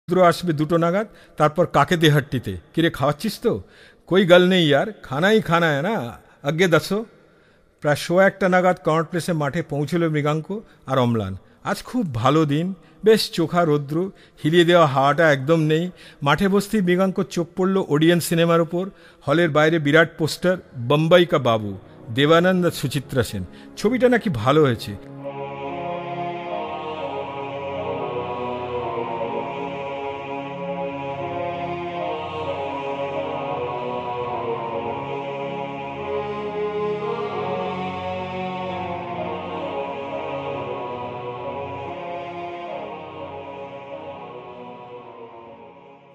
রুদ্র আসবে 2টো নাগাদ, তারপর কাকে দেহাট্টিতে। কিরে খাওয়াচ্ছিস তো? কই গল নেই ইয়ার, খানাই খানা है না, আগে দসো। প্রায় 1:15 নাগাদ কনট প্লেসে মাঠে পৌঁছল মৃগাঙ্ক আর অম্লান। আজ খুব ভালো দিন, বেশ চোখা রৌদ্র, হিলিয়ে দেওয়া হাওয়াটা একদম নেই। মাঠে বসতেই মৃগাঙ্ক চোখ পড়ল ওডিয়ান সিনেমার ওপর। হলের বাইরে বিরাট পোস্টার, বম্বাই কা বাবু, দেবানন্দ আর সুচিত্রা সেন। ছবিটা নাকি ভালো হয়েছে।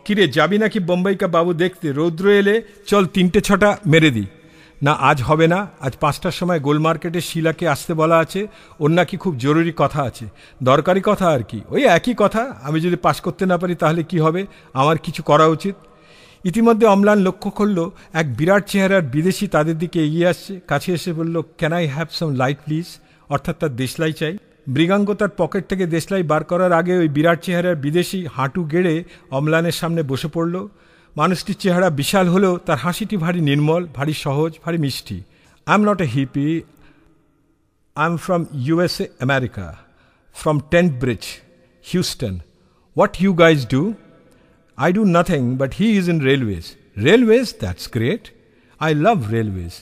কিরে যাবি নাকি বোম্বাই কা বাবু দেখতে? রৌদ্র এলে চল 3টে-6টা মেরে দিই। না আজ হবে না, আজ 5টার সময় গোল মার্কেটে শিলাকে আসতে বলা আছে। ওর নাকি খুব জরুরি কথা আছে, দরকারি কথা আর কি, ওই একই কথা। আমি যদি পাস করতে না পারি তাহলে কি হবে? আমার কিছু করা উচিত। ইতিমধ্যে অম্লান লক্ষ্য করল এক বিরাট চেহারার বিদেশি তাদের দিকে এগিয়ে আসছে। কাছে এসে বলল, can I have some light please? অর্থাৎ তার দেশলাই চাই। মৃগাঙ্ক তার পকেট থেকে দেশলাই বার করার আগে ওই বিরাট চেহারার বিদেশি হাঁটু গেড়ে অম্লানের সামনে বসে পড়ল। মানুষটির চেহারা বিশাল হলেও তার হাসিটি ভারী নির্মল, ভারী সহজ, ভারী মিষ্টি। I am not a hippie, I am from USA, America, from tent bridge, Houston. What you guys do? I do nothing, but he is in railways. Railways? That's great. I love railways.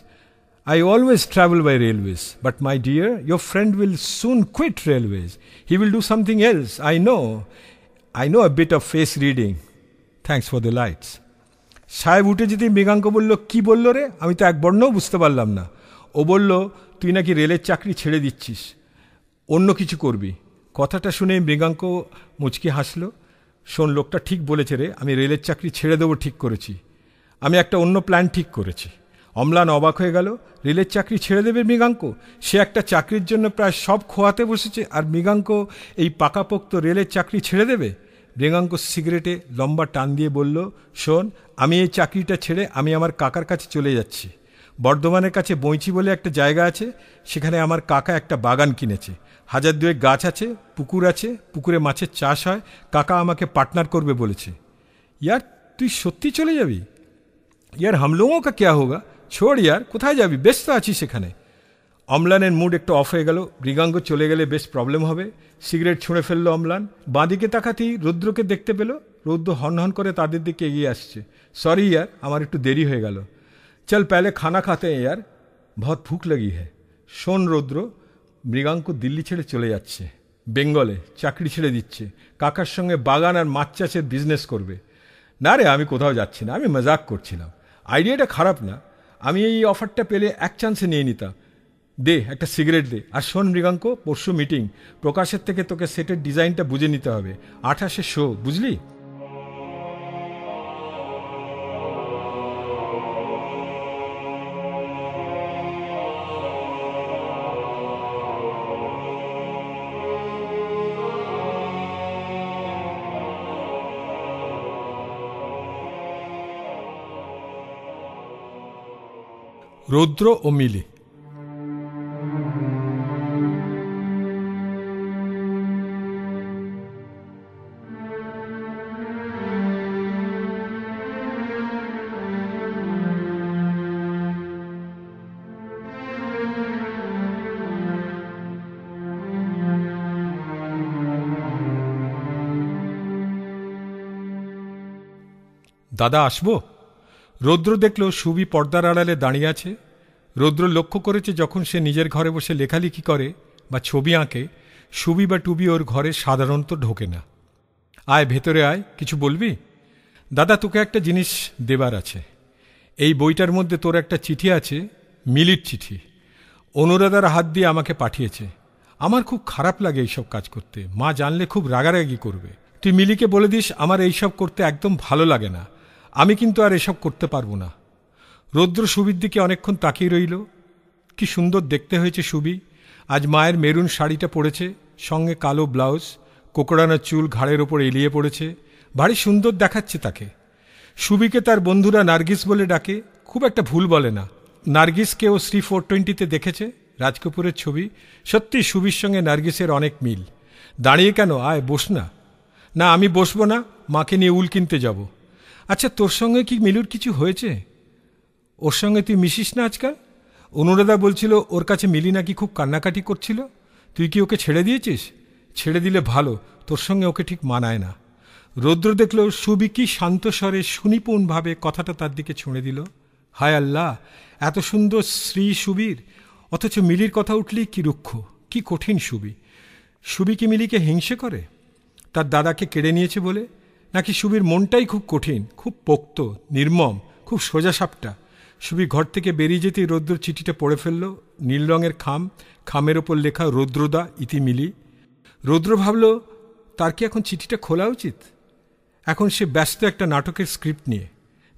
I always travel by railways. But my dear, your friend will soon quit railways. He will do something else. I know. I know a bit of face reading. Thanks for the lights. সাহেব উঠে যেতেই মৃগাঙ্ক বলল, কি বলল রে? আমি তো এক বর্ণও বুঝতে পারলাম না। ও বলল, তুই নাকি রেলের চাকরি ছেড়ে দিচ্ছিস, অন্য কিছু করবি। কথাটা শুনে মৃগাঙ্ক মুচকি হাসল। শোন, লোকটা ঠিক বলেছে রে, আমি রেলের চাকরি ছেড়ে দেবো ঠিক করেছি। আমি একটা অন্য প্ল্যান ঠিক করেছি। অম্লান অবাক হয়ে গেল। রেলের চাকরি ছেড়ে দেবে মৃগাঙ্ক? সে একটা চাকরির জন্য প্রায় সব খোয়াতে বসেছে, আর মৃগাঙ্ক এই পাকাপোক্ত রেলের চাকরি ছেড়ে দেবে? মৃগাঙ্ক সিগারেটে লম্বা টান দিয়ে বলল, শোন, আমি এই চাকরিটা ছেড়ে আমি আমার কাকার কাছে চলে যাচ্ছি। বর্ধমানের কাছে বইচি বলে একটা জায়গা আছে, সেখানে আমার কাকা একটা বাগান কিনেছে। 1000-2 গাছ আছে, পুকুর আছে, পুকুরে মাছের চাষ হয়। কাকা আমাকে পার্টনার করবে বলেছে। ইয়ার তুই সত্যি চলে যাবি? ইয়ার হাম লোগোं का क्या होगा? ছোড় ইয়ার, কোথায় যাবি? ব্যস্ত আছি সেখানে। অম্লানের মুড একটু অফ হয়ে গেল। মৃগাঙ্ক চলে গেলে বেশ প্রবলেম হবে। সিগারেট ছুঁড়ে ফেললো অম্লান। বাঁদিকে তাকাতেই রৌদ্রকে দেখতে পেল। রৌদ্র হনহন করে তাদের দিকে এগিয়ে আসছে। সরি ইয়ার, আমার একটু দেরি হয়ে গেল। চল পহলে খানা খাতে হ্যাঁ ইয়ার, বহুত ভুক লাগি হ্যাঁ। শোন রৌদ্র, মৃগাঙ্ক দিল্লি ছেড়ে চলে যাচ্ছে, বেঙ্গলে চাকরি ছেড়ে দিচ্ছে। কাকার সঙ্গে বাগান আর মাছ চাষের বিজনেস করবে। না রে, আমি কোথাও যাচ্ছি না, আমি মজাক করছিলাম। আইডিয়াটা খারাপ না, আমি এই অফারটা পেলে এক চান্সে নিয়ে নিতাম। দে একটা সিগারেট দে। আর শোন মৃগাঙ্ক, পরশু মিটিং, প্রকাশের থেকে তোকে সেটের ডিজাইনটা বুঝে নিতে হবে। 28-এ শো, বুঝলি? রৌদ্র ও মিলি। দাদা আসবো? রৌদ্র দেখল সুবি পর্দার আড়ালে দাঁড়িয়ে আছে। রৌদ্র লক্ষ্য করেছে যখন সে নিজের ঘরে বসে লেখালেখি করে বা ছবি আঁকে, সুবি বা টুবি ওর ঘরে সাধারণত ঢোকে না। আয় ভেতরে আয়, কিছু বলবি? দাদা, তোকে একটা জিনিস দেবার আছে। এই বইটার মধ্যে তোর একটা চিঠি আছে, মিলির চিঠি। অনুরাধার হাত দিয়ে আমাকে পাঠিয়েছে। আমার খুব খারাপ লাগে এইসব কাজ করতে, মা জানলে খুব রাগারাগি করবে। তুই মিলিকে বলে দিস আমার এইসব করতে একদম ভালো লাগে না। আমি কিন্তু আর এসব করতে পারবো না। রৌদ্র সুবির দিকে অনেকক্ষণ তাকিয়ে রইল। কি সুন্দর দেখতে হয়েছে সুবি। আজ মায়ের মেরুন শাড়িটা পরেছে, সঙ্গে কালো ব্লাউজ, কোকড়ানো চুল ঘাড়ের ওপর এলিয়ে পড়েছে। ভারী সুন্দর দেখাচ্ছে তাকে। সুবিকে তার বন্ধুরা নার্গিস বলে ডাকে, খুব একটা ভুল বলে না। নার্গিসকে ও শ্রী 420-তে দেখেছে, রাজ কপুরের ছবি। সত্যি সুবির সঙ্গে নার্গিসের অনেক মিল। দাঁড়িয়ে কেন, আয় বস না। না আমি বসবো না, মাকে নিয়ে উল কিনতে যাব। আচ্ছা তোর সঙ্গে কি মিলুর কিছু হয়েছে? ওর সঙ্গে তুই মিশিস না আজকাল? অনুরাধা বলছিল ওর কাছে মিলি নাকি খুব কান্নাকাটি করছিল। তুই কি ওকে ছেড়ে দিয়েছিস? ছেড়ে দিলে ভালো, তোর সঙ্গে ওকে ঠিক মানায় না। রৌদ্র দেখল সুবি কি শান্ত স্বরে সুনিপুণভাবে কথাটা তার দিকে ছুঁড়ে দিল। হায় আল্লাহ, এত সুন্দর শ্রী সুবীর, অথচ মিলির কথা উঠলেই কি রুক্ষ, কি কঠিন সুবি। সুবি কি মিলিকে হিংসে করে তার দাদাকে কেড়ে নিয়েছে বলে? নাকি সুবির মনটাই খুব কঠিন, খুব পোক্ত, নির্মম, খুব সোজাসাপটা? সুবি ঘর থেকে বেরিয়ে যেতেই রৌদ্র চিঠিটা পড়ে ফেলল। নীল রঙের খামের ওপর লেখা রৌদ্রদা ইতি মিলি। রৌদ্র ভাবল তার কি এখন চিঠিটা খোলা উচিত? এখন সে ব্যস্ত একটা নাটকের স্ক্রিপ্ট নিয়ে।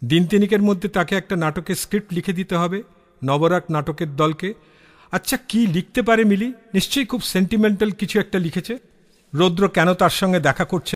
দিন তিনিকের মধ্যে তাকে একটা নাটকের স্ক্রিপ্ট লিখে দিতে হবে নবরাক নাটকের দলকে। আচ্ছা কি লিখতে পারে মিলি? নিশ্চয়ই খুব সেন্টিমেন্টাল কিছু একটা লিখেছে। রৌদ্র কেন তার সঙ্গে দেখা করছে